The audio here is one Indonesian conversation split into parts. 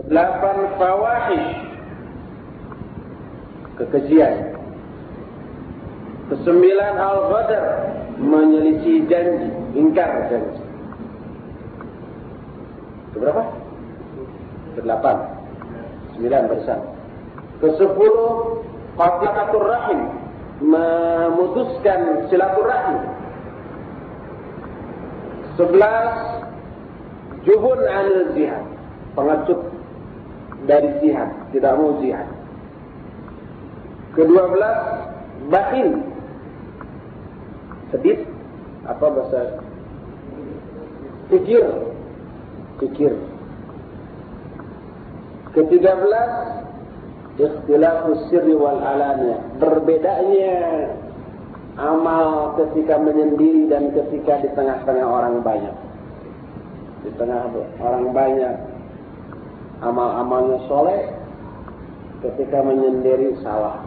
8 fawahish, kekejian. 9 al-ghadar, menyelisih janji, ingkar janji. Itu berapa? 8. 9 bersama. 10 qati'atur rahim, memutuskan silaturahim. 11 jubun 'anil jihad, pengecut dari jihad, tidak mau jihad. 12 bakhil, sedih, apa bahasa? Fikir. 13 ikhtilafus sirri wal alaniyah, berbedanya amal ketika menyendiri dan ketika di tengah-tengah orang banyak. Di tengah orang banyak amal-amalnya soleh, ketika menyendiri salah.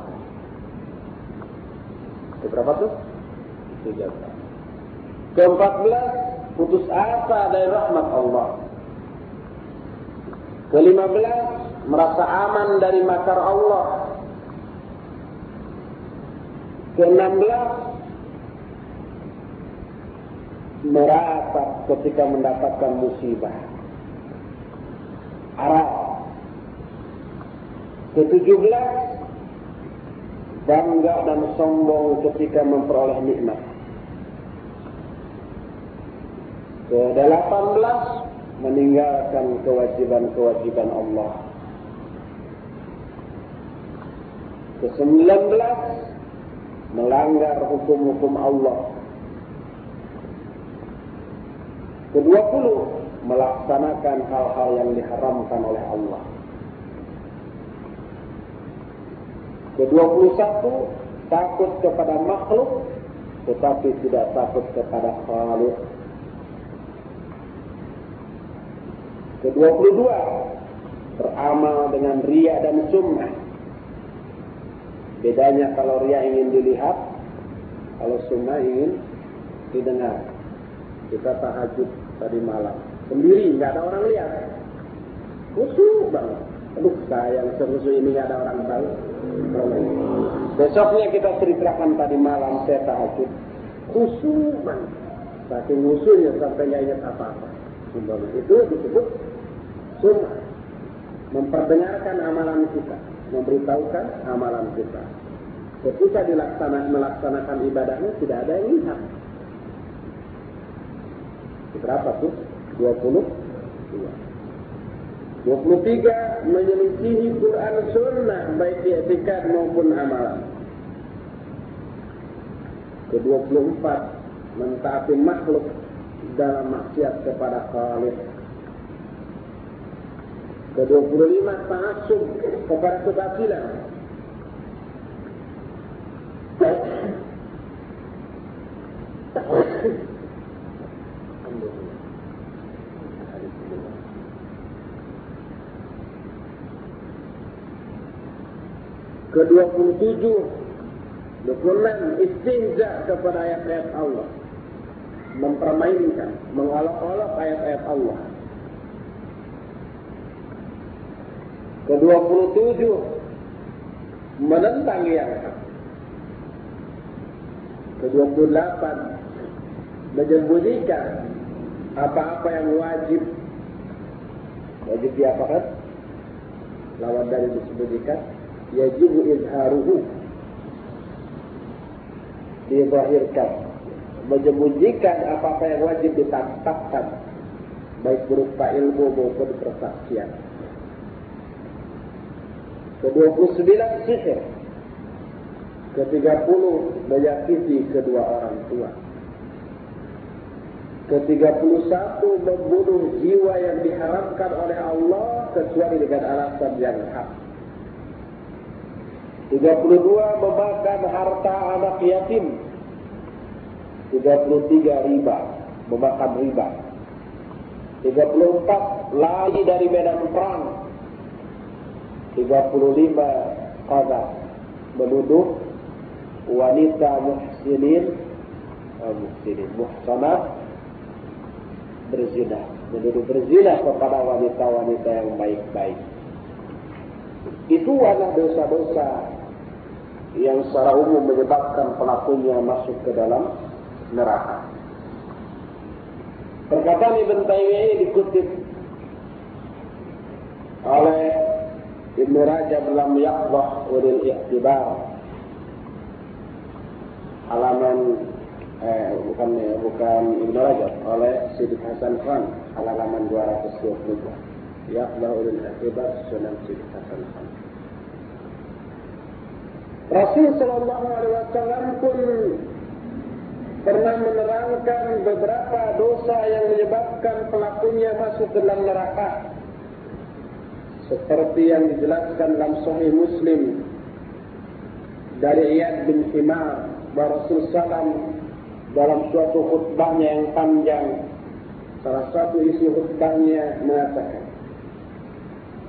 Itu berapa tuh? 13. 14 putus asa dari rahmat Allah. 15 merasa aman dari makar Allah. 16 merasa ketika mendapatkan musibah. Araf. 17 bangga dan sombong ketika memperoleh nikmat. 18 meninggalkan kewajiban-kewajiban Allah. 19 melanggar hukum-hukum Allah. 20 melaksanakan hal-hal yang diharamkan oleh Allah. 21 takut kepada makhluk tetapi tidak takut kepada Khaliq. 22 beramal dengan riya dan sum'ah. Bedanya kalau riya ingin dilihat, kalau sum'ah ingin didengar. Kita tahajud tadi malam sendiri, nggak ada orang lihat, khusyuk banget. Aduh sayang, sekhusyuk ini nggak ada orang tahu. Besoknya kita ceritakan tadi malam saya tahajud, khusyuk banget, saking khusyuknya sampai nggak ingat apa-apa. Itu disebut sum'ah, memperdengarkan amalan kita, memberitahukan amalan kita. Ketika melaksanakan ibadahnya tidak ada yang lihat. Berapa tuh? 22. 23 menyelisihi Quran Sunnah baik di i'tikad maupun amalan. 24 mentaati makhluk dalam maksiat kepada Khaliq. 25 ta'assub kepada kebatilan. 26 istinja kepada ayat-ayat Allah, mempermainkan, mengolok-olok ayat-ayat Allah. 27 menentang yang hak. 28 menyembunyikan apa-apa yang wajib diapakan, lawan dari disembunyikan, yajibu izharuhu, dizahirkan, menyembunyikan apa-apa yang wajib ditampakkan, baik berupa ilmu maupun persaksian. 29 sihir. 30 menyakiti kedua orang tua. 31 membunuh jiwa yang diharamkan oleh Allah kecuali dengan alasan yang hak. 32 memakan harta anak yatim. 33 riba, memakan riba. 34 lari dari medan perang. 35 qadha, menuduh wanita muhsanat berzina. Jadi berzina kepada wanita-wanita yang baik-baik. Itu adalah dosa-dosa yang secara umum menyebabkan pelakunya masuk ke dalam neraka. Perkataan Ibn Taimiyah ini dikutip oleh Ibn Rajab dalam Yaqdah Ulil I'tibar, halaman bukan Ibn Rajab, oleh Siddiq Hasan Khan, halaman 222. Yaqdah Ulil I'tibar Sunan Siddiq Hasan Khan. Rasul sallallahu alaihi wasallam pun pernah menerangkan beberapa dosa yang menyebabkan pelakunya masuk ke dalam neraka, seperti yang dijelaskan dalam Sahih Muslim dari Iyad bin Himar bahwa Rasul sallam dalam suatu khutbahnya yang panjang, salah satu isi khutbahnya mengatakan,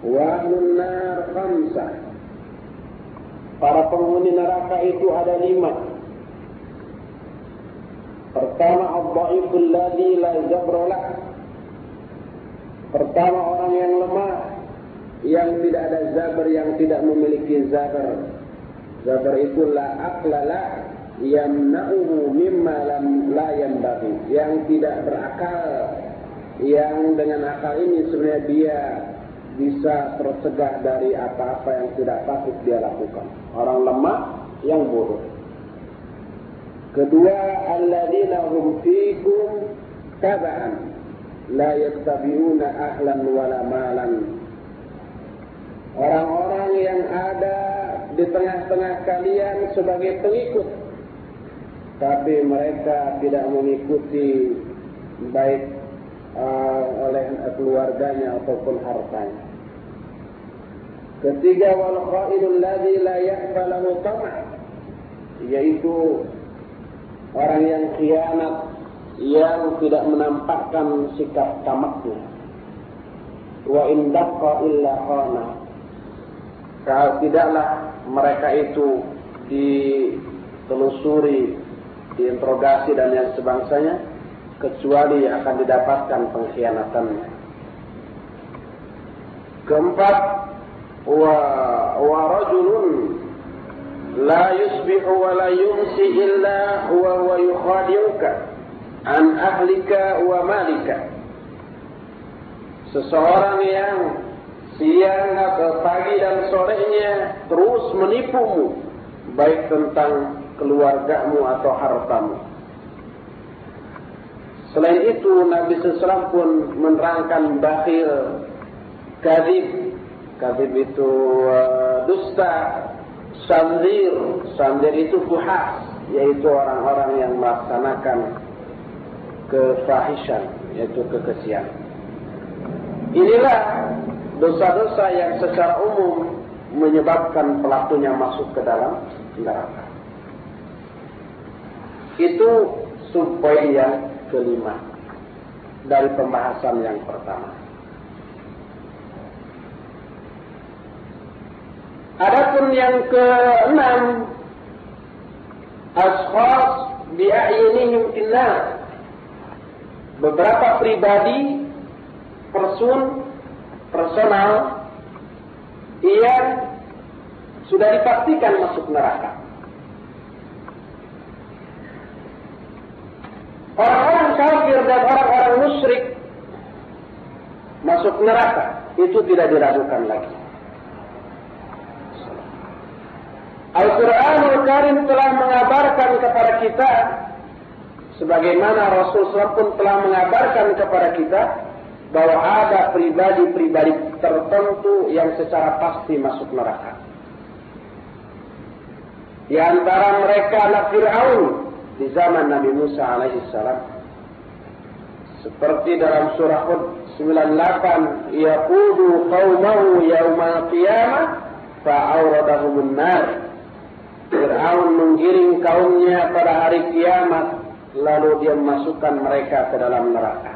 wa ahlun nar khamsah, para penghuni neraka itu ada 5. Pertama, ad-dha'iful ladzi la jabra lah. Pertama, orang yang lemah, yang tidak ada zabar, yang tidak memiliki zabar. Zabar itu la aqla la yamna'uhu mimma la yanbaghi, yang tidak berakal, yang dengan akal ini sebenarnya dia bisa tercegah dari apa-apa yang tidak patut dia lakukan. Orang lemah yang bodoh. Kedua, alladzina hum fikum taba'an la yattabi'una ahlan wala malan. Orang-orang yang ada di tengah-tengah kalian sebagai pengikut, tapi mereka tidak mengikuti baik oleh keluarganya ataupun hartanya. Ketiga, wal khainul ladzi la yaqbalu tama', yaitu orang yang khianat, yang tidak menampakkan sikap tamaknya. Wa in daqqa illa khana, kalau tidaklah mereka itu ditelusuri, diinterogasi dan yang sebangsanya, kecuali akan didapatkan pengkhianatannya. Keempat, wa rajulun la yusbihu wa la yumsi illa huwa yukhadi'uka an ahlika wa malika. Seseorang yang siang atau pagi dan sorenya terus menipumu, baik tentang keluargamu atau hartamu. Selain itu, Nabi SAW pun menerangkan bakhil, kadzib. Kadzib itu dusta. Sandir itu fuhas, yaitu orang-orang yang melaksanakan kefahishan, yaitu kekejian. Inilah dosa-dosa yang secara umum menyebabkan pelakunya masuk ke dalam neraka. Itu subpoin yang kelima dari pembahasan yang pertama. Adapun yang keenam, ashkhas bi'ayinihim finnar, beberapa pribadi, personal yang sudah dipastikan masuk neraka. Orang-orang kafir dan orang-orang musyrik masuk neraka, itu tidak diragukan lagi. Al-Quranul Karim telah mengabarkan kepada kita, sebagaimana Rasulullah pun telah mengabarkan kepada kita, bahwa ada pribadi-pribadi tertentu yang secara pasti masuk neraka. Di antara mereka adalah Fir'aun di zaman Nabi Musa alaihissalam. Seperti dalam surah Hud 98, yaqudu qaumahu yaumal qiyamah fa'awradahumun nar. Fir'aun menggiring kaumnya pada hari kiamat, lalu dia memasukkan mereka ke dalam neraka.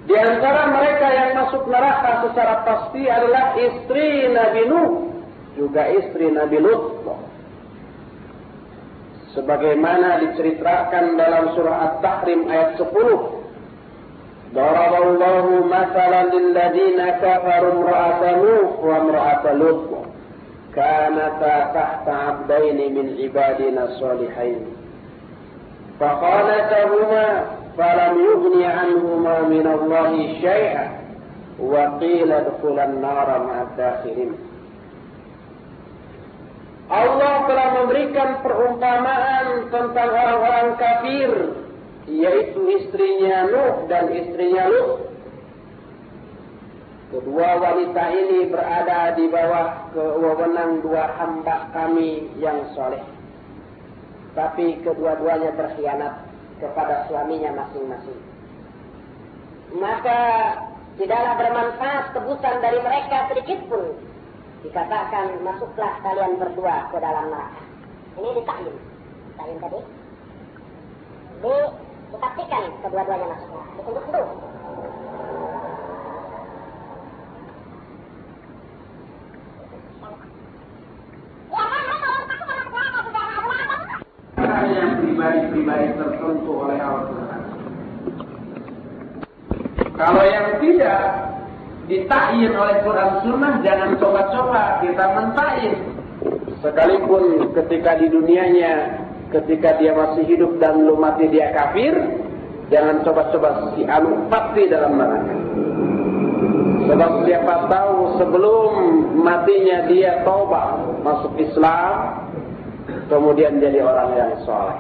Di antara mereka yang masuk neraka secara pasti adalah istri Nabi Nuh, juga istri Nabi Lut. sebagaimana diceritakan dalam surah At-Tahrim ayat 10. Daraballahu mathalan lil ladzina kafaru imra'ata Nuh wa imra'ata Lut kanata tahta 'abdaini min ibadina shalihain faqalatahuma falam yughni 'anhuma min Allahi syai'an wa qila dukhulan nara ma'ad dakhilin. Allah telah memberikan perumpamaan tentang orang-orang kafir, yaitu istrinya Nuh dan istrinya Lut. Kedua wanita ini berada di bawah wewenang dua hamba kami yang soleh. Tapi kedua-duanya berkhianat kepada suaminya masing-masing. Maka tidaklah bermanfaat tebusan dari mereka sedikit pun. Dikatakan, masuklah kalian berdua ke dalam neraka. Ini ditaklim. Taklim tadi. Dipastikan kedua-duanya masuknya. Ditunduk dulu. Yang pribadi-pribadi tertentu oleh Al-Quran. Kalau yang tidak ditakyin oleh Quran Sunnah, jangan coba-coba kita mentakin. Sekalipun ketika di dunianya, ketika dia masih hidup dan belum mati dia kafir, jangan coba-coba si anu pasti dalam neraka. Sebab siapa tahu sebelum matinya dia taubat masuk Islam, kemudian jadi orang yang soleh.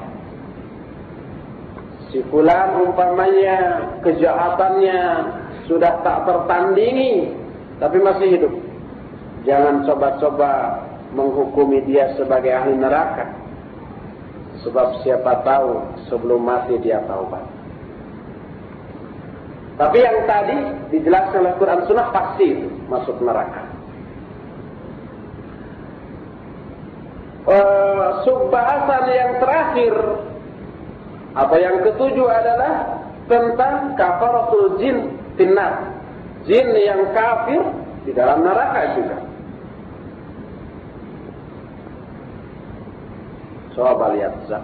Si fulan umpamanya kejahatannya sudah tak tertandingi, tapi masih hidup. Jangan coba-coba menghukumi dia sebagai ahli neraka. Sebab siapa tahu sebelum mati dia taubat. Tapi yang tadi dijelaskan oleh Quran Sunnah pasti masuk neraka. Subbahasan yang terakhir atau yang ketujuh adalah tentang kafaratul jin finnar. Jin yang kafir di dalam neraka juga. Coba lihat Zak.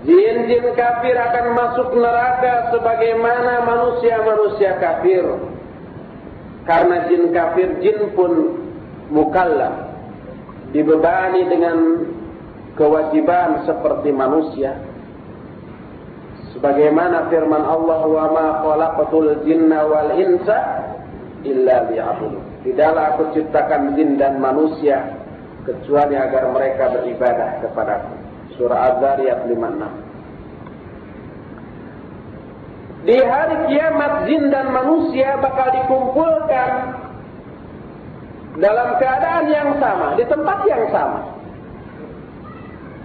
Jin-jin kafir akan masuk neraka sebagaimana manusia-manusia kafir. Karena jin kafir, jin pun mukallaf, dibebani dengan kewajiban seperti manusia. Sebagaimana firman Allah, wa ma khalaqatul jinna wal insa illa liya'budun. Tidaklah aku ciptakan jin dan manusia kecuali agar mereka beribadah kepadaku. Surah Az-Zariyat 56. Di hari kiamat jin dan manusia bakal dikumpulkan dalam keadaan yang sama, di tempat yang sama.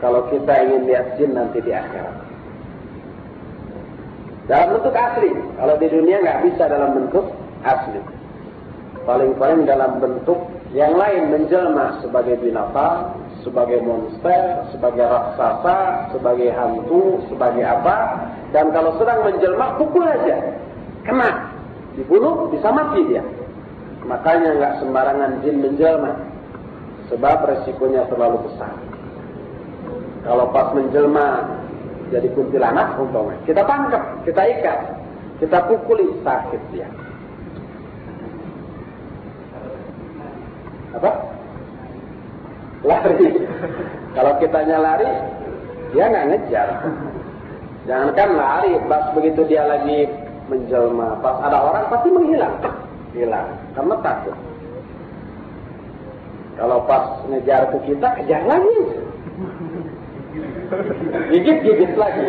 Kalau kita ingin lihat jin nanti di akhirat, dalam bentuk asli. Kalau di dunia nggak bisa dalam bentuk asli. Paling-paling dalam bentuk yang lain, menjelma sebagai binatang, sebagai monster, sebagai raksasa, sebagai hantu, sebagai apa. Dan kalau sedang menjelma, pukul aja, kena, dibunuh, bisa mati dia. Makanya nggak sembarangan jin menjelma, sebab resikonya terlalu besar. Kalau pas menjelma jadi kuntilanak umpamanya, kita tangkap, kita ikat, kita pukuli, sakit dia. Apa? Lari. Kalau kitanya lari, dia nggak ngejar. Jangankan lari, pas begitu dia lagi menjelma, pas ada orang pasti menghilang, hilang, karena takut. Kalau pas ngejar ke kita, kejar lagi, gigit lagi.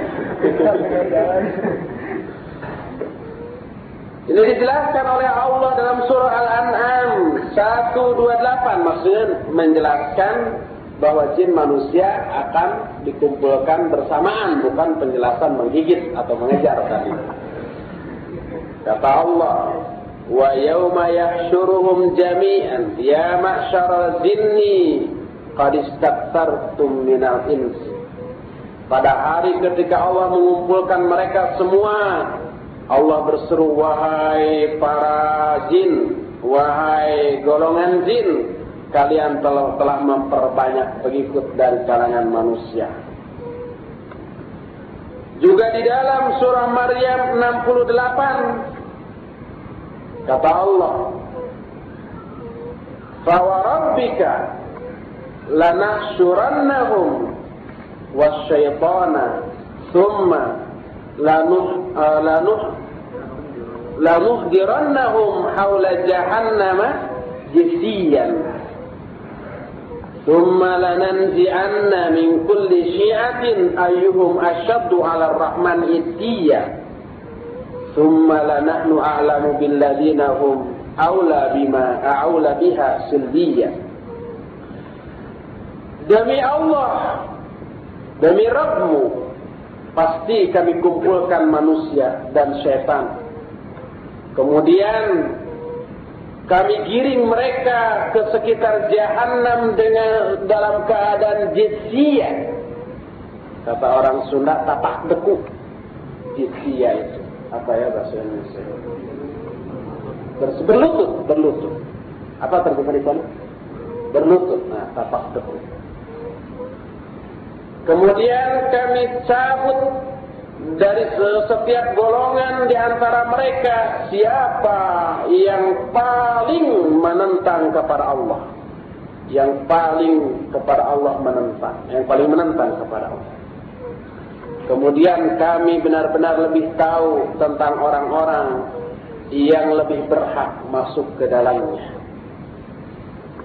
Ini dijelaskan oleh Allah dalam surah Al-An'am 128, maksudnya menjelaskan bahwa jin manusia akan dikumpulkan bersamaan, bukan penjelasan menggigit atau mengejar tadi. Kata Allah, wa yauma yahsyuruhum jami'an ya ma'syaral jinni qad istaktsartum minal ins. Pada hari ketika Allah mengumpulkan mereka semua, Allah berseru, wahai para jin, wahai golongan jin, kalian telah memperbanyak pengikut dari kalangan manusia. Juga di dalam surah Maryam 68 kata Allah, "Fawarabbika lanahsyurannahum wasyaitana thumma lanuhdirannahum haula jahannama jisiyan thumma lananzi'anna min kulli syi'atin ayyuhum asyaddu 'ala ar-rahman ittiya thumma lanahnu a'lamu billadzina hum a'ula biha silbiya." Demi Allah, demi Rabbmu, pasti kami kumpulkan manusia dan syaitan. Kemudian kami giring mereka ke sekitar Jahannam dalam keadaan jizya. Kata orang Sunda, tapak dekuk. Jizya itu apa ya bahasa Indonesia? Berlutut. Apa terjemahan di sana? Berlutut. Nah, tapak dekuk. Kemudian kami cabut dari setiap golongan di antara mereka siapa yang paling menentang kepada Allah, yang paling kepada Allah menentang, yang paling menentang kepada Allah. Kemudian kami benar-benar lebih tahu tentang orang-orang yang lebih berhak masuk ke dalamnya.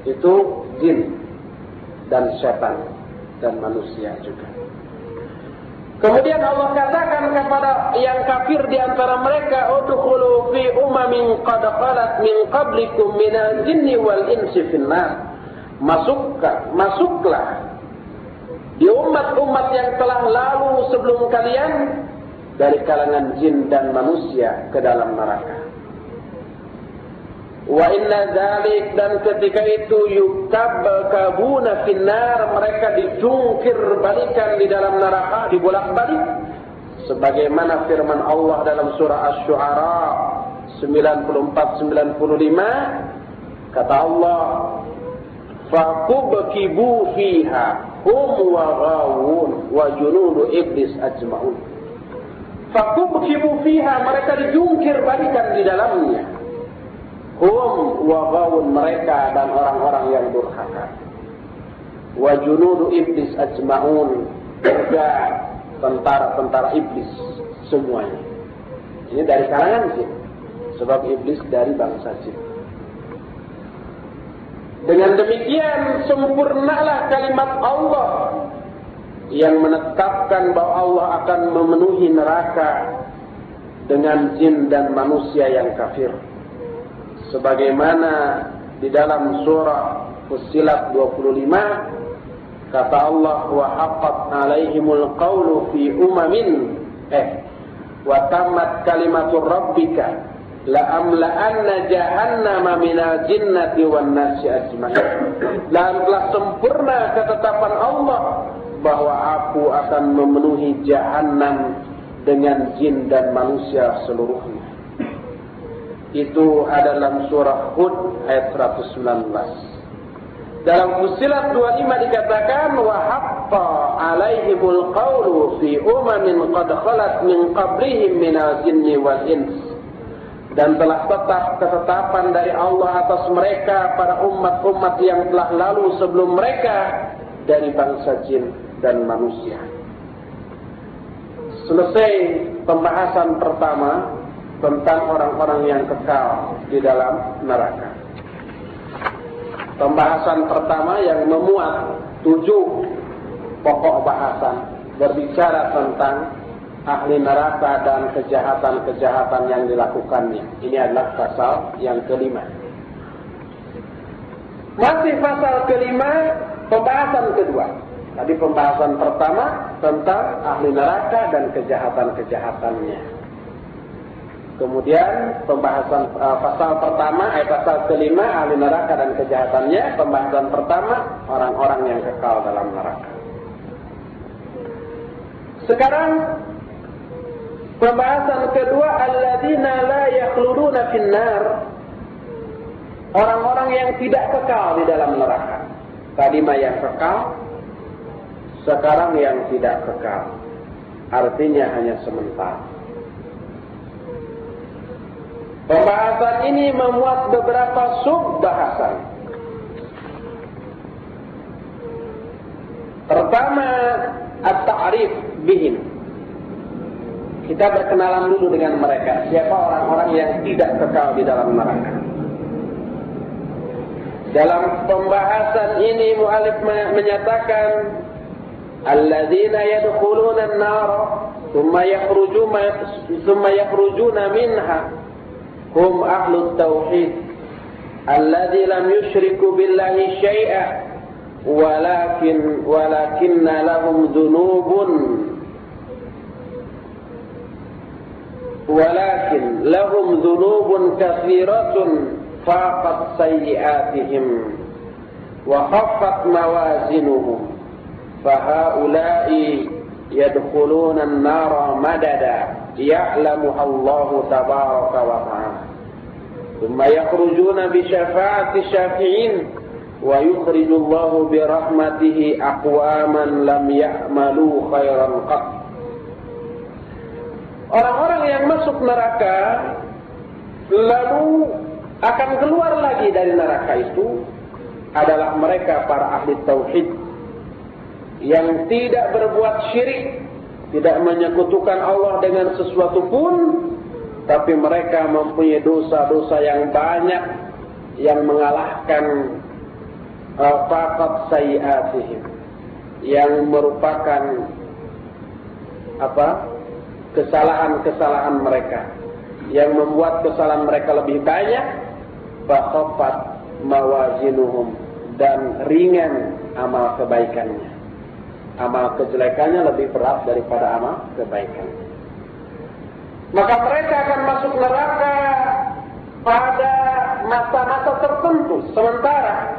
Itu jin dan setan dan manusia juga. Kemudian Allah katakan kepada yang kafir di antara mereka, "Udkhulu fi umamin qad khalat min qablikum minal jinni wal insi finnar." Masuklah di umat-umat yang telah lalu sebelum kalian dari kalangan jin dan manusia ke dalam neraka. Wa inna dzalik, dan ketika itu yuktabkabuna finnar, mereka dijungkir balikan di dalam neraka, dibolak-balik sebagaimana firman Allah dalam surah Asy-Syu'ara 94-95 kata Allah, faqubkibu fiha hum wa ghawun wa junudu iblis ajma'un. Faqubkibu fiha, mereka dijungkir balikan di dalamnya. Hum wa ghawun, mereka dan orang-orang yang durhaka. Wa junudu iblis ajma'un, juga tentara-tentara iblis semuanya. Ini dari kalangan jin, sebab iblis dari bangsa jin. Dengan demikian sempurnalah kalimat Allah yang menetapkan bahwa Allah akan memenuhi neraka dengan jin dan manusia yang kafir. Sebagaimana di dalam surah Fussilat 25 kata Allah, wa haqqat alaihimul qawlu fi umamin wa tammat kalimatu rabbika la amla'anna jahannama minal jinnati wan nasi ajma'in. Dan telah sempurna ketetapan Allah bahwa aku akan memenuhi jahannam dengan jin dan manusia seluruhnya. Itu ada dalam surah Hud ayat 119. Dalam Fussilat 25 dikatakan, wa haqqa alaihimul qawlu fi umamin qad khalat min qablihim minal jinni wal ins. Dan telah tetap ketetapan dari Allah atas mereka pada umat-umat yang telah lalu sebelum mereka dari bangsa jin dan manusia. Selesai pembahasan pertama tentang orang-orang yang kekal di dalam neraka. Pembahasan pertama yang memuat 7 pokok bahasan berbicara tentang ahli neraka dan kejahatan-kejahatan yang dilakukannya. Ini adalah pasal yang kelima. Masih pasal kelima, pembahasan kedua. Tadi pembahasan pertama tentang ahli neraka dan kejahatan-kejahatannya. Kemudian pembahasan pasal pertama, pasal kelima, ahli neraka dan kejahatannya. Pembahasan pertama, orang-orang yang kekal dalam neraka. Sekarang pembahasan kedua, alladzina la yakhluduna finnar, orang-orang yang tidak kekal di dalam neraka. Tadi mah yang kekal, sekarang yang tidak kekal. Artinya hanya sementara. Pembahasan ini memuat beberapa sub-bahasan. Pertama, at-ta'rif bihim. Kita berkenalan dulu dengan mereka. Siapa orang-orang yang tidak kekal di dalam neraka. Dalam pembahasan ini mu'alif menyatakan alladzina yadkhuluna an-nar thumma yakhrujuna minha hum ahlut tauhid alladzi lam yusyriku billahi syai'a walakinna lahum dhunubun katsiratun faqat sayyi'atihim wa khaffat mawazinuhum fahaula'i yadkhuluna an-nara madada ya'lamuha Allah tabaraka wa ta'ala thumma yakhrujuna bi syafa'ati syafi'in wa yukhriju Allah bi rahmatihi aqwaman lam ya'malu khairan qat. Orang-orang yang masuk neraka lalu akan keluar lagi dari neraka itu adalah mereka para ahli tauhid yang tidak berbuat syirik, tidak menyekutukan Allah dengan sesuatu pun, tapi mereka mempunyai dosa-dosa yang banyak yang mengalahkan faqat sayyi'atihim, yang merupakan kesalahan-kesalahan mereka, yang membuat kesalahan mereka lebih banyak, faqat mawazinuhum, dan ringan amal kebaikannya. Amal kejelekannya lebih berat daripada amal kebaikan. Maka mereka akan masuk neraka pada masa-masa tertentu, sementara,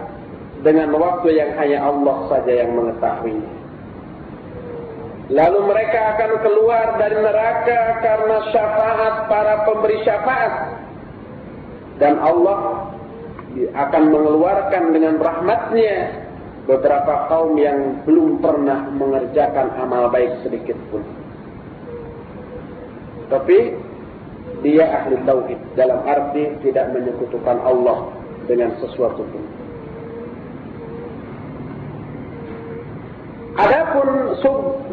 dengan waktu yang hanya Allah saja yang mengetahuinya. Lalu mereka akan keluar dari neraka karena syafaat para pemberi syafaat. Dan Allah akan mengeluarkan dengan rahmatnya beberapa kaum yang belum pernah mengerjakan amal baik sedikit pun. Tapi dia ahli tauhid, dalam arti tidak menyekutukan Allah dengan sesuatu pun. Adapun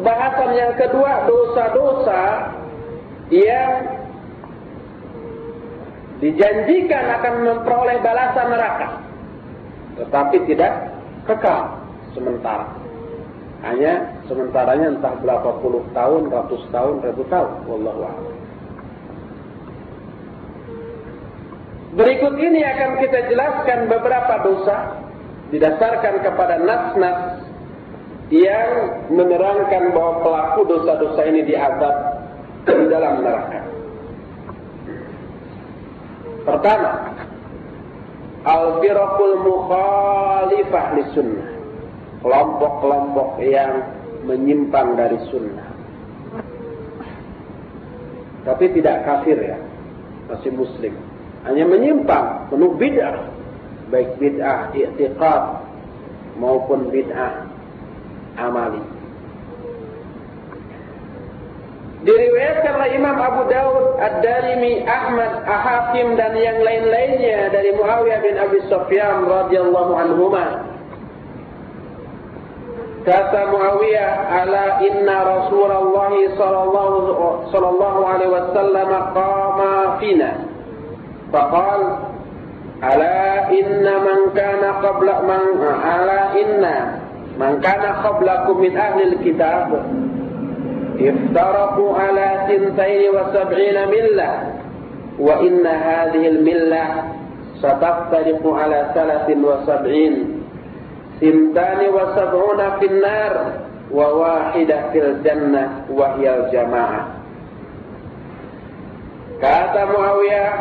bahasan yang kedua, dosa-dosa yang dijanjikan akan memperoleh balasan neraka, tetapi tidak kekal sementara. Hanya sementaranya entah berapa puluh tahun, ratus tahun, ribu tahun, wallahu a'lam. Berikut ini akan kita jelaskan beberapa dosa didasarkan kepada nas-nas yang menerangkan bahwa pelaku dosa-dosa ini diazab di dalam neraka. Pertama, al-firaqul mukhalifah li sunnah, kelompok-kelompok yang menyimpang dari sunnah. Tapi tidak kafir ya, masih muslim. Hanya menyimpang, penuh bid'ah, baik bid'ah i'tiqad maupun bid'ah amali. Diriwayatkan oleh Imam Abu Daud, Ad-Darimi, Ahmad, Hakim dan yang lain-lainnya dari Muawiyah bin Abi Sufyan radhiyallahu anhuma. Kata Muawiyah, ala inna Rasulullah sallallahu alaihi wasallam qama fina. Faqal ala inna man kana qablakum min ahli al-kitab افترقوا على 72 ملة وإن هذه الملة ستفترق على 73 72 في النار وواحدة في الجنة وهي الجماعة. Kata Muawiyah,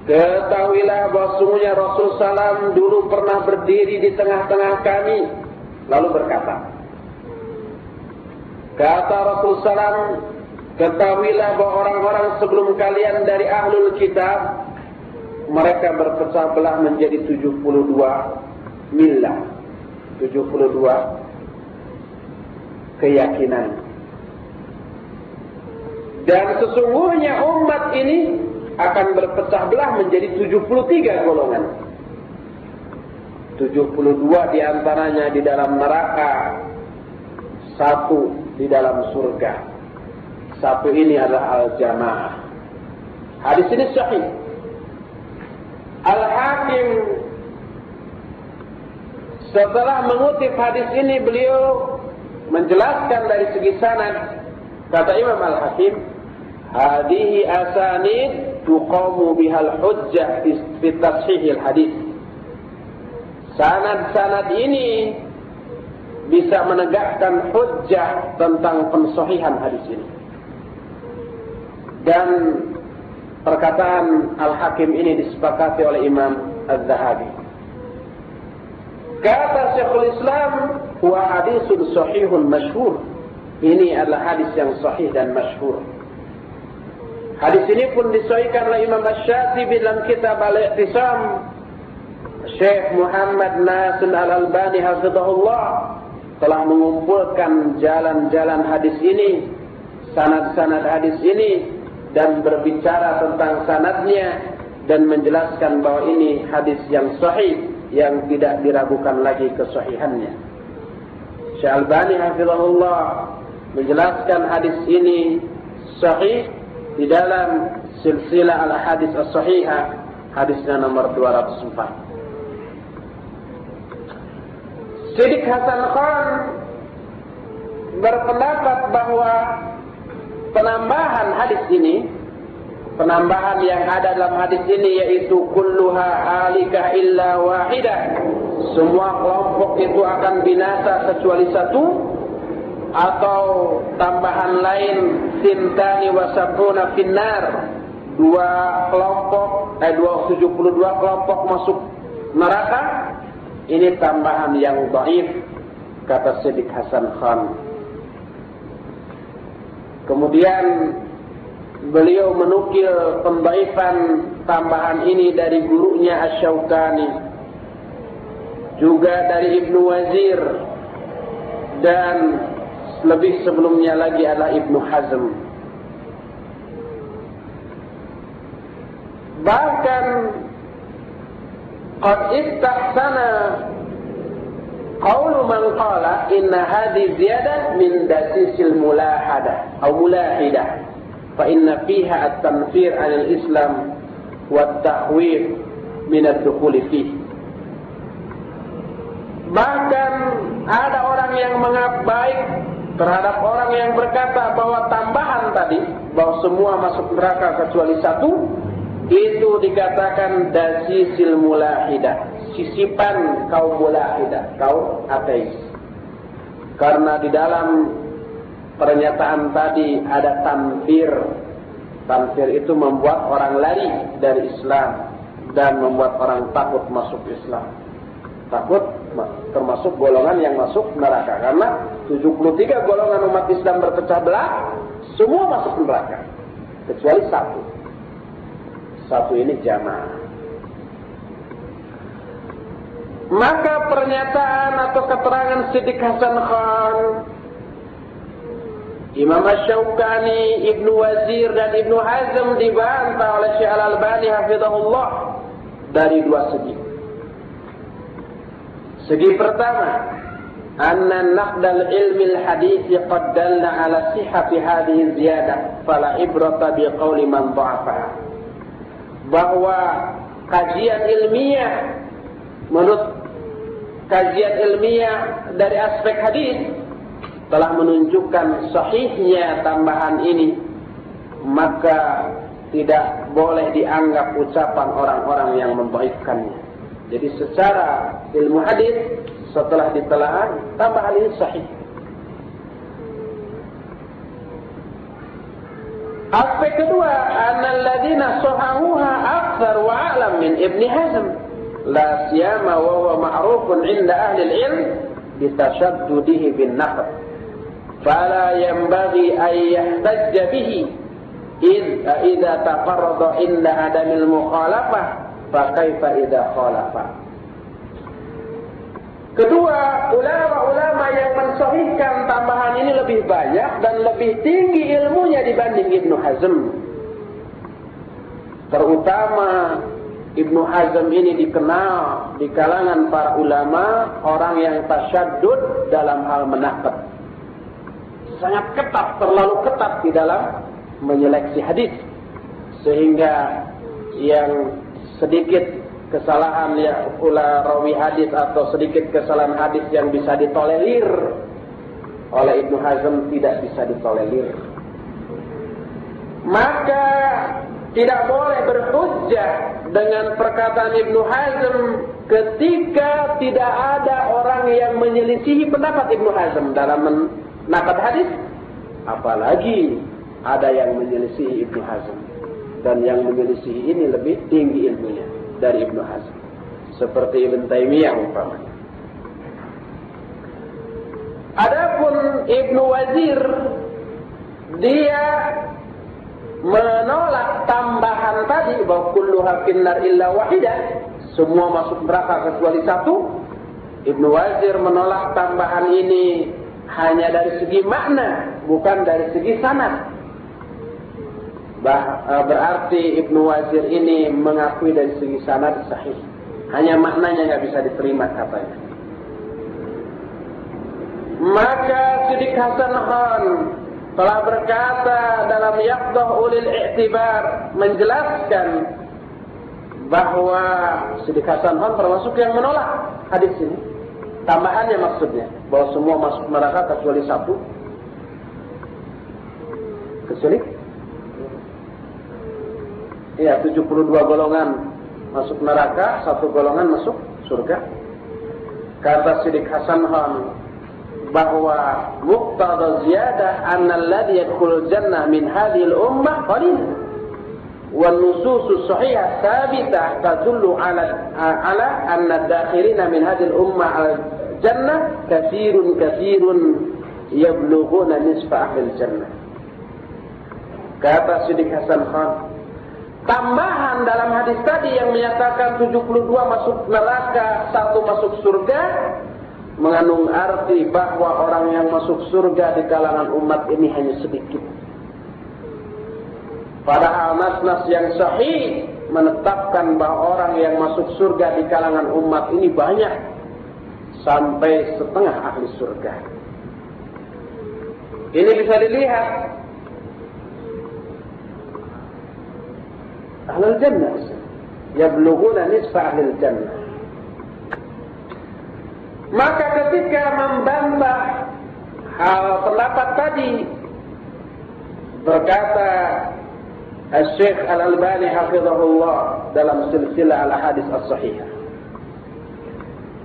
ketahuilah bahwasanya Rasul SAW dulu pernah berdiri di tengah-tengah kami lalu berkata, kata Rasul SAW, ketahuilah bahwa orang-orang sebelum kalian dari ahlul kitab mereka berpecah belah menjadi 72 millah, 72 keyakinan. Dan sesungguhnya umat ini akan berpecah belah menjadi 73 golongan. 72 diantaranya di dalam neraka, 1 di dalam surga. 1 ini adalah al-jamaah. Hadis ini sahih. Al-Hakim setelah mengutip hadis ini, beliau menjelaskan dari segi sanad. Kata Imam Al-Hakim, hadihi asanid tuqamu bihal hujjah fi tashihil hadis. Sanad-sanad ini bisa menegakkan hujjah tentang pensahihan hadis ini. Dan perkataan Al-Hakim ini disepakati oleh Imam Az-Zahabi. Kata Syekhul Islam, huwa hadisun sahihun masyhur. Ini adalah hadis yang sahih dan masyhur. Hadis ini pun disahihkan oleh Imam Asy-Syatibi dalam kitab Al-I'tisam. Syekh Muhammad Nasir Al-Albani hafizahullah telah mengumpulkan jalan-jalan hadis ini, sanad-sanad hadis ini, dan berbicara tentang sanadnya dan menjelaskan bahwa ini hadis yang sahih yang tidak diragukan lagi kesahihannya. Syekh Al-Albani hafizahullah menjelaskan hadis ini sahih di dalam silsilah al-hadis as-sahihah, hadisnya nomor 204. Siddiq Hasan Khan berpendapat bahwa penambahan hadis ini, penambahan yang ada dalam hadis ini yaitu kulluha halikah illa wahidah, semua kelompok itu akan binasa kecuali satu, atau tambahan lain sintani wa sab'una finnar, 72 kelompok masuk neraka. Ini tambahan yang dhaif, kata Siddiq Hasan Khan. Kemudian beliau menukil pendhaifan tambahan ini dari gurunya Asy-Syaukani, juga dari Ibnu Wazir, dan lebih sebelumnya lagi adalah Ibnu Hazm. Bahkan qad istahsana qaulu man qala inna hadhihi ziyadah min dasisil mulahadah atau mulahidah fa inna fiha at-tanfir 'anil Islam wa at-tahwif min ad-dukhul fihi. Bahkan ada orang yang menganggap baik terhadap orang yang berkata bahwa tambahan tadi, bahwa semua masuk neraka kecuali satu, itu dikatakan dasisil mulahidah, sisipan kaum mulahidah, kaum ateis. Karena di dalam pernyataan tadi ada tanfir. Tanfir itu membuat orang lari dari Islam dan membuat orang takut masuk Islam. Takut termasuk golongan yang masuk neraka. Karena 73 golongan umat Islam berpecah belah, semua masuk neraka kecuali satu. Satu ini jamaah. Maka pernyataan atau keterangan Siddiq Hasan Khan, Imam Asy-Syaukani, Ibnu Wazir dan Ibnu Hazm dibantah oleh Syekh Al-Albani hafizahullah dari dua segi. Segi pertama, anna naqdal ilmi al-hadits qad dalla ala sihhati hadhihi ziyadah fala ibrata biqauli man dha'afaha. Bahwa kajian ilmiah, menurut kajian ilmiah dari aspek hadis telah menunjukkan sahihnya tambahan ini, maka tidak boleh dianggap ucapan orang-orang yang mendhaifkannya. Jadi secara ilmu hadis setelah ditelaah, tambahan ini sahih. Aspek kedua, annal ladzina sahahuha aktsar wa a'lam min Ibnu Hazm, la siyama wa huwa ma'rufun 'inda ahli al-'ilm bi tashaddudihi bin naqd. Fala yanbaghi an yahtajja bihi idza taqarrada inda adamil mukhalafah fa kaifa idza khalafa. Kedua, ulama-ulama yang mensahihkan tambahan ini lebih banyak dan lebih tinggi ilmunya dibanding Ibnu Hazm. Terutama Ibnu Hazm ini dikenal di kalangan para ulama orang yang tasyaddud dalam hal menaqad. Sangat ketat, terlalu ketat di dalam menyeleksi hadis. Sehingga yang sedikit kesalahan ya pula rawi hadis atau sedikit kesalahan hadis yang bisa ditolerir oleh Ibnu Hazm tidak bisa ditolerir. Maka tidak boleh berhujjah dengan perkataan Ibnu Hazm ketika tidak ada orang yang menyelisihi pendapat Ibnu Hazm dalam menaqad hadis, apalagi ada yang menyelisihi Ibnu Hazm, dan yang menyelisihi ini lebih tinggi ilmunya dari Ibnu Hazm, seperti Ibn Taimiyah umpamanya. Adapun Ibnu Wazir, dia menolak tambahan tadi bahwa kulluha finnar illa wahidah, semua masuk neraka kecuali satu. Ibnu Wazir menolak tambahan ini hanya dari segi makna, bukan dari segi sanad. Berarti Ibnu Wazir ini mengakui dari segi sanad sahih, hanya maknanya nggak bisa diterima katanya. Maka Siddiq Hasan Khan telah berkata dalam Yaqdah Ulil I'tibar menjelaskan bahwa Siddiq Hasan Khan termasuk yang menolak hadis ini. Tambahannya maksudnya bahwa semua masuk neraka kecuali satu. Kecuali? Iya, 72 golongan masuk neraka, satu golongan masuk surga. Kata Siddiq Hasan Khan bahwa muqtada ziyadah anna alladhi yadkhulul jannah min hadhil ummah qalil wan nusus sahihah thabitah tadullu ala anna ad-dakhilina min hadhil ummah al jannah katsirun yablughuna nisfa ahlil jannah. Kata Siddiq Hasan Khan, tambahan dalam hadis tadi yang menyatakan 72 masuk neraka, satu masuk surga, mengandung arti bahwa orang yang masuk surga di kalangan umat ini hanya sedikit. Padahal nas-nas yang sahih menetapkan bahwa orang yang masuk surga di kalangan umat ini banyak, sampai setengah ahli surga. Ini bisa dilihat ahlul jannah yablughuna nisfa ahlil jannah. Maka ketika membantah hal pendapat tadi, berkata Syekh Al-Albani hafizahullah dalam silsilah al-hadis as-sahihah,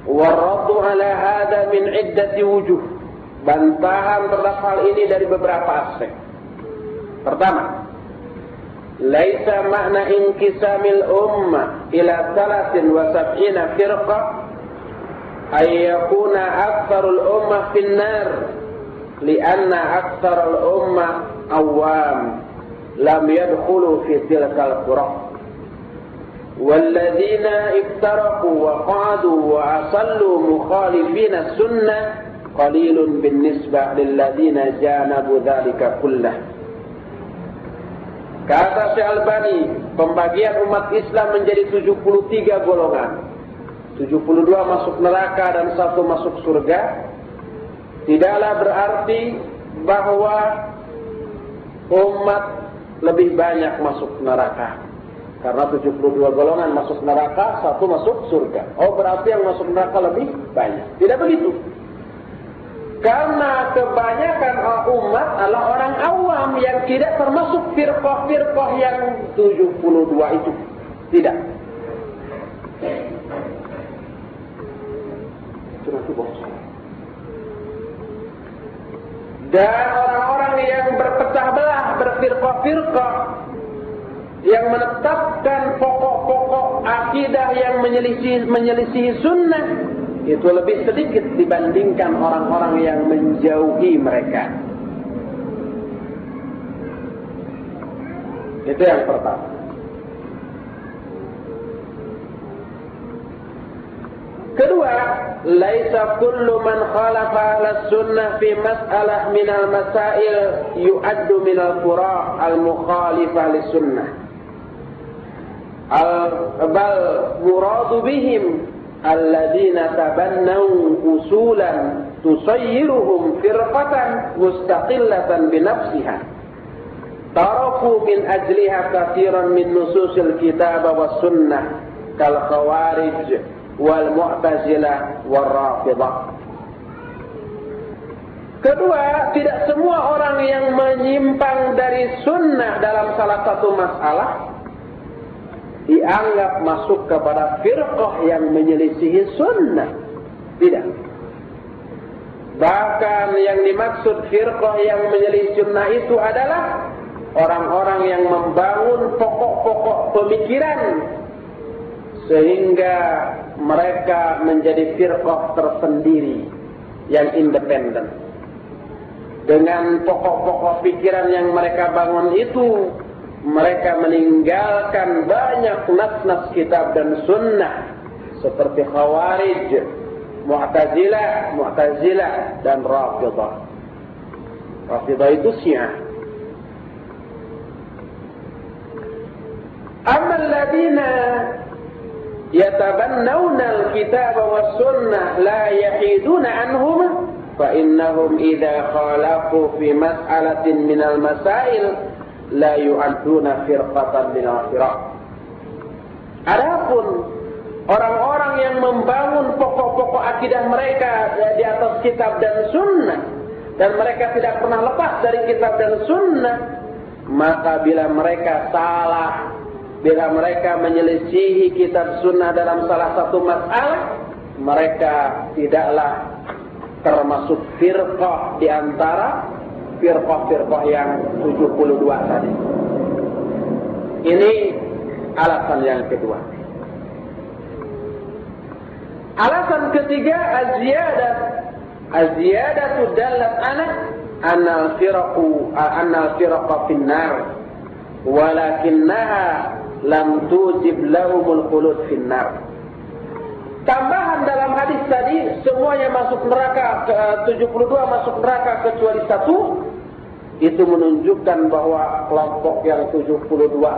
"Warraddu ala hada min iddati wujuh." Bantahan terhadap hal ini dari beberapa aspek. Pertama, laisa makna inqisamil ummah ila 73 firqah ayyakuna aktsarul ummah finnar lianna aktsarul ummah awam lam yadkhulu fi tilkal furaq walladzina iftaraqu wa qadu wa asallu mukhalifina sunnah qalilun binnisbah lilladzina janabu dzalika kullah. Kata Syekh Albani, pembagian umat Islam menjadi 73 golongan, 72 masuk neraka dan satu masuk surga, tidaklah berarti bahwa umat lebih banyak masuk neraka. Karena 72 golongan masuk neraka, satu masuk surga. Oh, berarti yang masuk neraka lebih banyak. Tidak begitu. Karena kebanyakan umat adalah orang awam yang tidak termasuk firqah-firqah yang 72 itu. Tidak. Dan orang-orang yang berpecah belah, berfirqah-firqah, yang menetapkan pokok-pokok akidah yang menyelisihi sunnah, itu lebih sedikit dibandingkan orang-orang yang menjauhi mereka. Itu yang pertama. laisa kullu man khalafa al-sunnah fi mas'alah min al-masail yu'addu min al-fura' al-mukhalifah lis-sunnah. Bal muradu bihim alladzina tabannaw usulan tusayyiruhum firqatan mustaqillatan bi nafsiha. Taraku min ajliha katsiran min nususil kitab was sunnah kal khawarij wal mu'tazilah wal rafidah. Kedua, tidak semua orang yang menyimpang dari sunnah dalam salah satu masalah dianggap masuk kepada firqah yang menyelisihi sunnah. Tidak. Bahkan yang dimaksud firqah yang menyelisih sunnah itu adalah orang-orang yang membangun pokok-pokok pemikiran sehingga mereka menjadi firqah tersendiri yang independen. Dengan pokok-pokok pikiran yang mereka bangun itu, mereka meninggalkan banyak nas-nas kitab dan sunnah seperti Khawarij, Mu'tazilah dan Rafidah. Rafidah itu Syiah. Amma alladhina yatabannawna al-kitab was sunnah la yahiduna anhuma fa innahum idza khalafu fi mas'alatin min al-masail la yu'adduna firqatan min al-firaq. Adapun orang-orang yang membangun pokok-pokok akidah mereka di atas kitab dan sunnah dan mereka tidak pernah lepas dari kitab dan sunnah, maka bila mereka salah, bila mereka menyelisihi kitab sunnah dalam salah satu masalah, mereka tidaklah termasuk firqah di antara firqah-firqah yang 72 tadi. Ini alasan yang kedua. Alasan ketiga, az-ziyadatu dallat anna al-firqa finnar walakinnaha lam tujib lahumul khulud finnar. Tambahan dalam hadis tadi, semuanya masuk neraka, 72 masuk neraka kecuali satu. Itu menunjukkan bahwa kelompok yang 72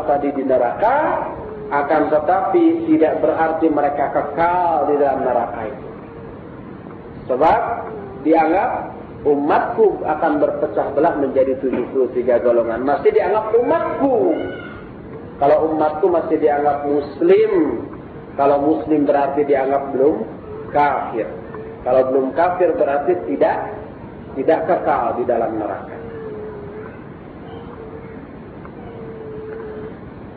tadi di neraka, akan tetapi tidak berarti mereka kekal di dalam neraka itu. Sebab dianggap umatku akan berpecah belah menjadi 73 golongan. Masih dianggap umatku. Kalau umatku masih dianggap muslim. Kalau muslim berarti dianggap belum kafir. Kalau belum kafir berarti tidak kekal di dalam neraka.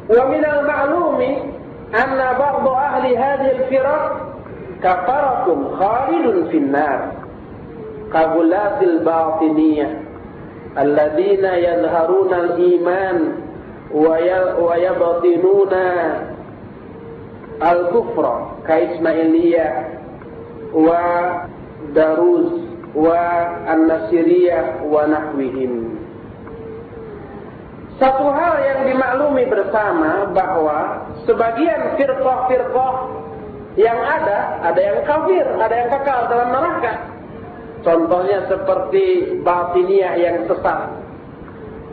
Wa minal ma'lumi anna ba'd ahli hadhihi al-firaq kafaratun khalidun fin-nar kagulatil batiniyah alladhina yadhharuna al-iman wa yabtinuna al-kufra ka Ismailiyah wa Daruz wa An-Nasiriyah wa nahwihim. Satu hal yang dimaklumi bersama bahwa sebagian firqah-firqah yang ada yang kafir, ada yang kekal dalam neraka. Contohnya seperti Batiniyah yang sesat.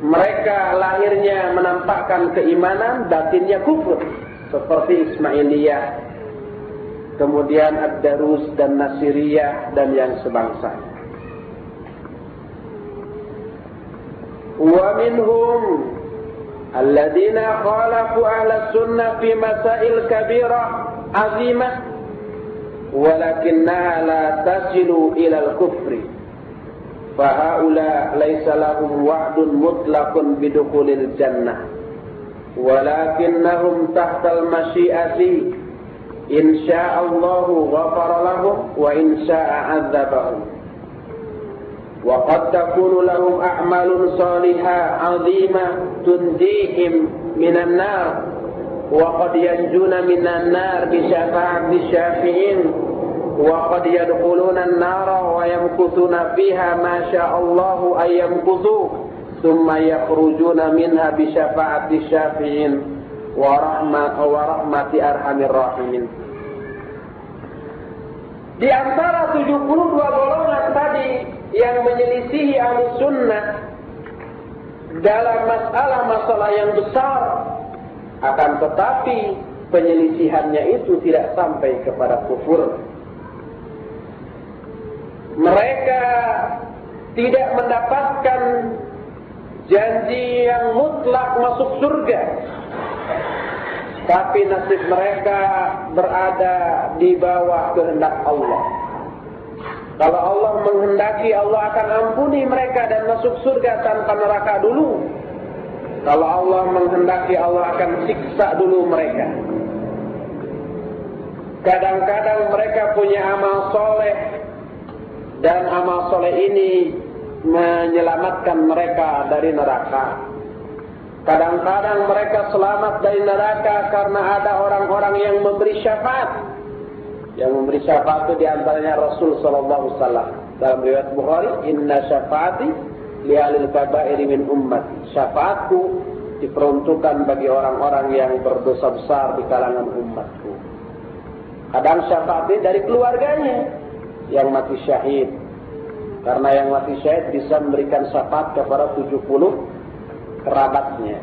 Mereka lahirnya menampakkan keimanan, batinnya kufur. Seperti Ismailiyah, kemudian Ad-Darus dan Nasiriyah dan yang sebangsa. Wa minhum alladzina khalafu ahla sunnah fi masail kabirah azimah walakinnaha la tasilu ila al-kufri fa haula laysa lahum wa'dun mutlaqun bidukhulil jannah walakinnahum tahtal masyiati in syaa Allahu ghafara lahum wa in syaa 'adzabahum wa qad takunu lahum a'malun salihah 'azimah tunjihim minan nar wa qad yanjuna minan nar bi syafa'ati syafi'in wa qad yadkhuluna an-nara wa yamkuthuna fiha ma syaa Allahu ay yamkuthu thumma yakhrujuna minha bi syafa'ati syafi'in wa rahmati arhamir rahimin. Di antara 72 golongan tadi yang menyelisihi Ahlussunnah dalam masalah yang besar, akan tetapi penyelisihannya itu tidak sampai kepada kufur. Mereka tidak mendapatkan janji yang mutlak masuk surga, tapi nasib mereka berada di bawah kehendak Allah. Kalau Allah menghendaki, Allah akan ampuni mereka dan masuk surga tanpa neraka dulu. Kalau Allah menghendaki, Allah akan siksa dulu mereka. Kadang-kadang mereka punya amal soleh, dan amal soleh ini menyelamatkan mereka dari neraka. Kadang-kadang mereka selamat dari neraka karena ada orang-orang yang memberi syafaat. Yang memberi syafaat itu diantaranya Rasul Sallallahu Alaihi Wasallam. Dalam riwayat Bukhari, Inna syafaati li'alil kabairi min ummati. Syafaatku diperuntukkan bagi orang-orang yang berdosa besar di kalangan umatku. Kadang syafaatnya dari keluarganya yang mati syahid. Karena yang mati syahid bisa memberikan syafaat kepada 70 kerabatnya.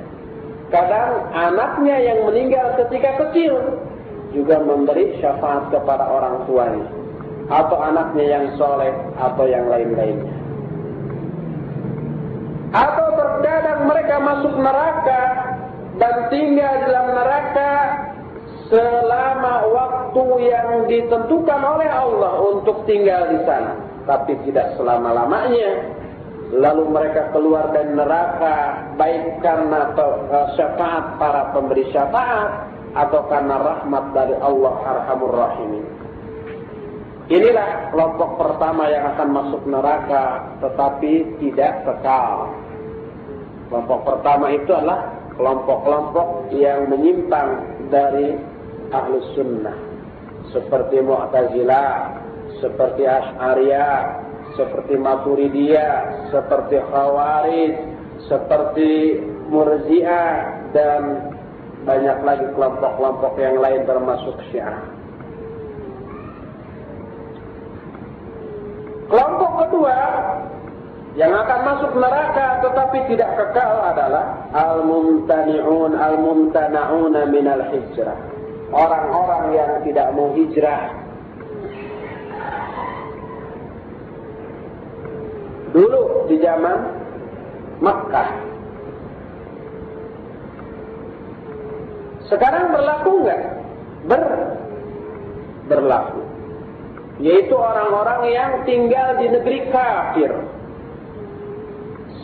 Kadang anaknya yang meninggal ketika kecil juga memberi syafaat kepada orang tuanya, atau anaknya yang soleh, atau yang lain-lainnya. Atau terkadang mereka masuk neraka dan tinggal dalam neraka selama waktu yang ditentukan oleh Allah untuk tinggal di sana, tapi tidak selama-lamanya. Lalu mereka keluar dari neraka baik karena syafaat para pemberi syafaat atau karena rahmat dari Allah Arhamur Rahimin. Inilah kelompok pertama yang akan masuk neraka tetapi tidak kekal. Kelompok pertama itu adalah kelompok-kelompok yang menyimpang dari Ahlus Sunnah, seperti Mu'tazilah, seperti Asy'ariyah, seperti Maturidiyah, seperti Khawarij, seperti Murji'ah, dan banyak lagi kelompok-kelompok yang lain termasuk Syiah. Kelompok kedua yang akan masuk neraka tetapi tidak kekal adalah al-mumtani'un al-mumtana'una minal hijrah. Orang-orang yang tidak mau hijrah. Dulu di zaman Makkah. Sekarang berlaku enggak? Berlaku. Yaitu orang-orang yang tinggal di negeri kafir.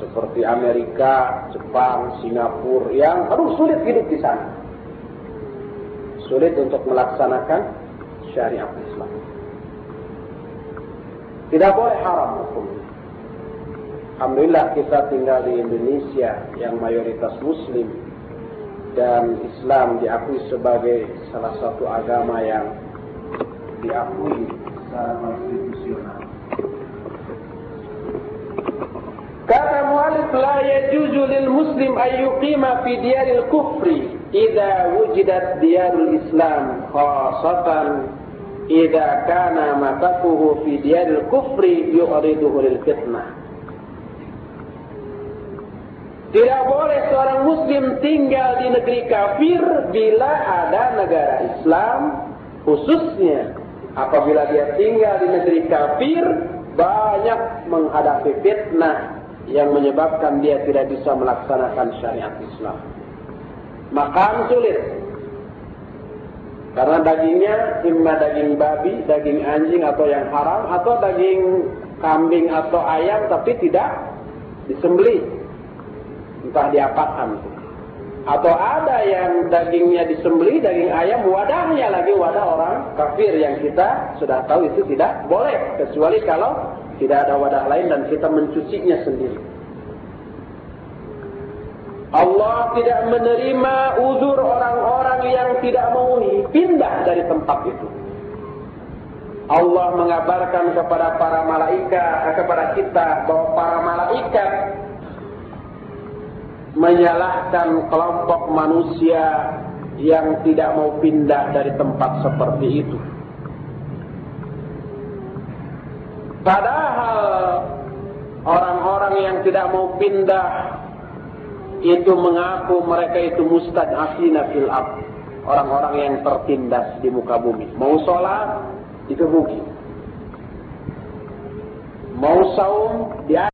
Seperti Amerika, Jepang, Singapura yang sulit hidup di sana. Sulit untuk melaksanakan syariat Islam. Tidak boleh haram hukumnya. Alhamdulillah kita tinggal di Indonesia yang mayoritas Muslim dan Islam diakui sebagai salah satu agama yang diakui secara konstitusional. Kata mu'alif, la yajuzu lil muslim an yuqima fi diyaril kufri idza wujidat diyarul islam, khasatan idza kana makafuhu fi diyaril kufri yu'riduhu lil fitnah. Tidak boleh seorang muslim tinggal di negeri kafir bila ada negara Islam, khususnya apabila dia tinggal di negeri kafir banyak menghadapi fitnah yang menyebabkan dia tidak bisa melaksanakan syariat Islam. Makan sulit. Karena dagingnya imma daging babi, daging anjing atau yang haram, atau daging kambing atau ayam tapi tidak disembelih. Entah diapakan. Atau ada yang dagingnya disembelih, daging ayam, wadahnya lagi wadah orang kafir yang kita sudah tahu itu tidak boleh. Kecuali kalau tidak ada wadah lain dan kita mencucinya sendiri. Allah tidak menerima uzur orang-orang yang tidak mau pindah dari tempat itu. Allah mengabarkan kepada para malaikat, kepada kita bahwa para malaikat menyalahkan kelompok manusia yang tidak mau pindah dari tempat seperti itu. Padahal orang-orang yang tidak mau pindah itu mengaku mereka itu mustad'afina fil ardh, orang-orang yang tertindas di muka bumi. Mau sholat dikebuki, mau saum dia